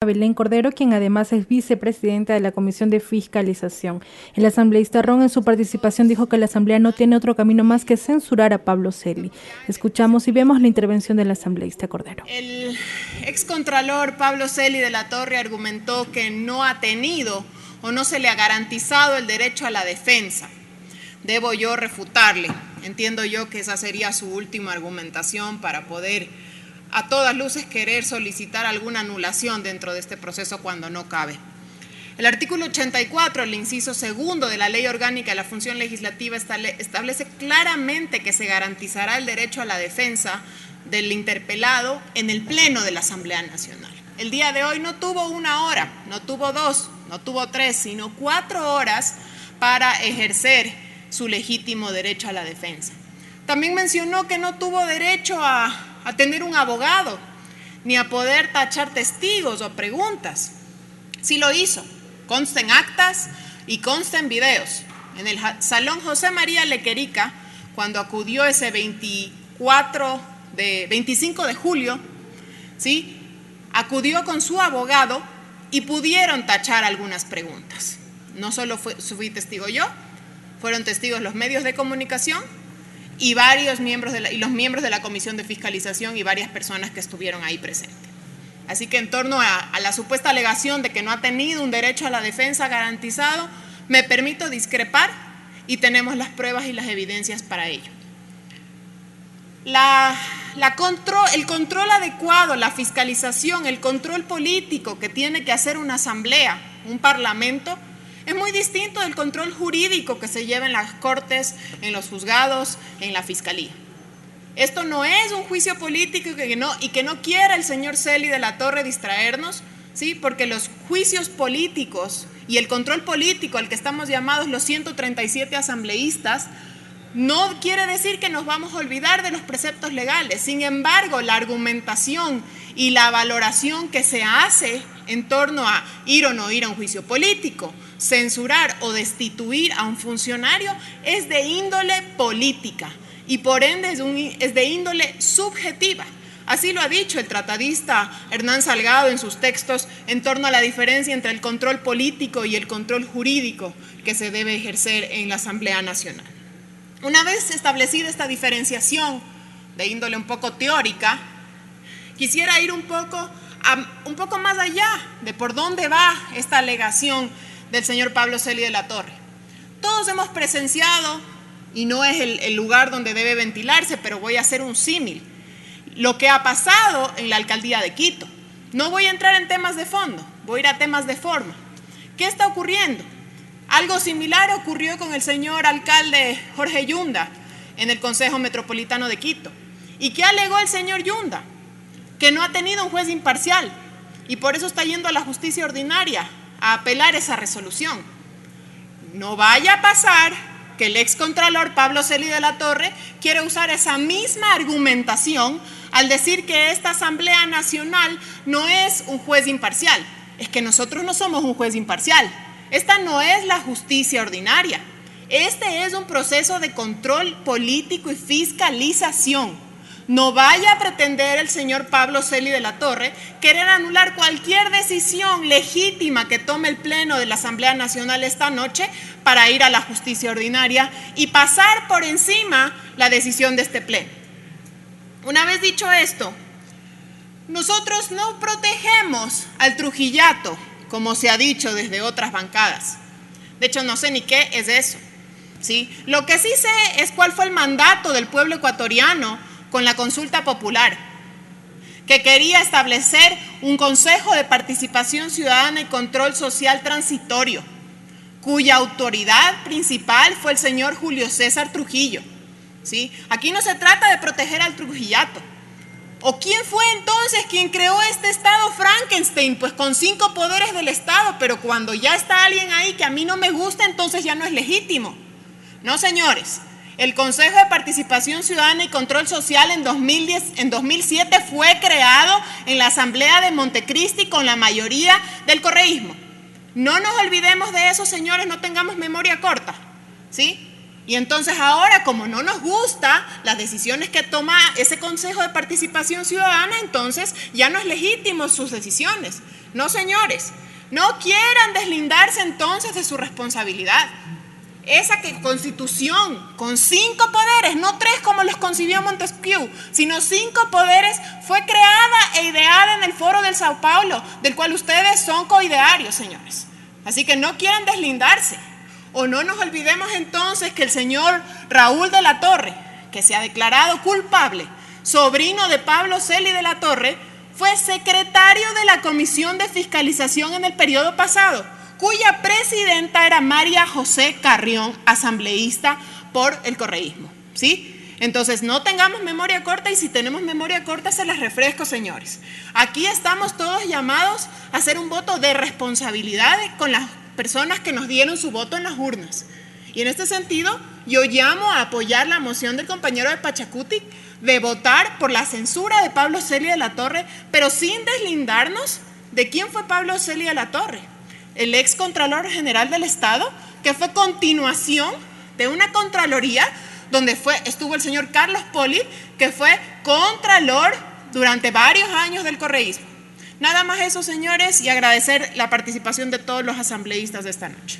Belén Cordero, quien además es vicepresidenta de la Comisión de Fiscalización. El asambleísta Ron en su participación dijo que la Asamblea no tiene otro camino más que censurar a Pablo Celi. Escuchamos y vemos la intervención del asambleísta Cordero. El excontralor Pablo Celi de la Torre argumentó que no ha tenido o no se le ha garantizado el derecho a la defensa. Debo yo refutarle. Entiendo yo que esa sería su última argumentación para poder a todas luces querer solicitar alguna anulación dentro de este proceso cuando no cabe. El artículo 84, el inciso segundo de la Ley Orgánica de la Función Legislativa establece claramente que se garantizará el derecho a la defensa del interpelado en el Pleno de la Asamblea Nacional. El día de hoy no tuvo 1 hora, no tuvo 2, no tuvo 3, sino 4 horas para ejercer su legítimo derecho a la defensa. También mencionó que no tuvo derecho a tener un abogado, ni a poder tachar testigos o preguntas. Sí lo hizo, consta en actas y consta en videos. En el Salón José María Lequerica, cuando acudió ese 25 de julio, ¿sí?, acudió con su abogado y pudieron tachar algunas preguntas. No solo fui testigo yo, fueron testigos los medios de comunicación y los miembros de la Comisión de Fiscalización y varias personas que estuvieron ahí presentes. Así que en torno a la supuesta alegación de que no ha tenido un derecho a la defensa garantizado, me permito discrepar y tenemos las pruebas y las evidencias para ello. El control adecuado, la fiscalización, el control político que tiene que hacer una asamblea, un parlamento, es muy distinto del control jurídico que se lleva en las cortes, en los juzgados, en la fiscalía. Esto no es un juicio político y que no quiera el señor Celi de la Torre distraernos, ¿sí?, porque los juicios políticos y el control político al que estamos llamados los 137 asambleístas no quiere decir que nos vamos a olvidar de los preceptos legales. Sin embargo, la argumentación y la valoración que se hace en torno a ir o no ir a un juicio político, censurar o destituir a un funcionario es de índole política y por ende es de índole subjetiva. Así lo ha dicho el tratadista Hernán Salgado en sus textos en torno a la diferencia entre el control político y el control jurídico que se debe ejercer en la Asamblea Nacional. Una vez establecida esta diferenciación de índole un poco teórica, quisiera ir un poco más allá de por dónde va esta alegación del señor Pablo Celi de la Torre. Todos hemos presenciado, y no es el lugar donde debe ventilarse, pero voy a hacer un símil, lo que ha pasado en la alcaldía de Quito. No voy a entrar en temas de fondo, voy a ir a temas de forma. ¿Qué está ocurriendo? Algo similar ocurrió con el señor alcalde Jorge Yunda en el Consejo Metropolitano de Quito. ¿Y qué alegó el señor Yunda? Que no ha tenido un juez imparcial y por eso está yendo a la justicia ordinaria a apelar esa resolución. No vaya a pasar que el excontralor Pablo Celi de la Torre quiere usar esa misma argumentación al decir que esta Asamblea Nacional no es un juez imparcial. Es que nosotros no somos un juez imparcial. Esta no es la justicia ordinaria. Este es un proceso de control político y fiscalización. No vaya a pretender el señor Pablo Celi de la Torre querer anular cualquier decisión legítima que tome el Pleno de la Asamblea Nacional esta noche para ir a la justicia ordinaria y pasar por encima la decisión de este Pleno. Una vez dicho esto, nosotros no protegemos al trujillato, como se ha dicho desde otras bancadas. De hecho, no sé ni qué es eso, ¿sí? Lo que sí sé es cuál fue el mandato del pueblo ecuatoriano con la consulta popular, que quería establecer un Consejo de Participación Ciudadana y Control Social Transitorio, cuya autoridad principal fue el señor Julio César Trujillo, ¿sí? Aquí no se trata de proteger al trujillato. ¿O quién fue entonces quien creó este Estado Frankenstein? Pues con 5 poderes del Estado, pero cuando ya está alguien ahí que a mí no me gusta, entonces ya no es legítimo. No, señores. El Consejo de Participación Ciudadana y Control Social en 2007 fue creado en la Asamblea de Montecristi con la mayoría del correísmo. No nos olvidemos de eso, señores, no tengamos memoria corta, ¿sí? Y entonces ahora, como no nos gustan las decisiones que toma ese Consejo de Participación Ciudadana, entonces ya no es legítimo sus decisiones. No, señores, no quieran deslindarse entonces de su responsabilidad. Esa Constitución con 5 poderes, no 3 como los concibió Montesquieu, sino 5 poderes, fue creada e ideada en el Foro del Sao Paulo, del cual ustedes son coidearios, señores. Así que no quieran deslindarse. O no nos olvidemos entonces que el señor Raúl de la Torre, que se ha declarado culpable, sobrino de Pablo Celi de la Torre, fue secretario de la Comisión de Fiscalización en el periodo pasado, cuya presidenta era María José Carrión, asambleísta por el correísmo, ¿sí? Entonces no tengamos memoria corta, y si tenemos memoria corta se las refresco, señores. Aquí estamos todos llamados a hacer un voto de responsabilidad con las personas que nos dieron su voto en las urnas. Y en este sentido, yo llamo a apoyar la moción del compañero de Pachacuti de votar por la censura de Pablo Celi de la Torre, pero sin deslindarnos de quién fue Pablo Celi de la Torre, el ex Contralor General del Estado, que fue continuación de una Contraloría donde estuvo el señor Carlos Poli, que fue Contralor durante varios años del correísmo. Nada más eso, señores, y agradecer la participación de todos los asambleístas de esta noche.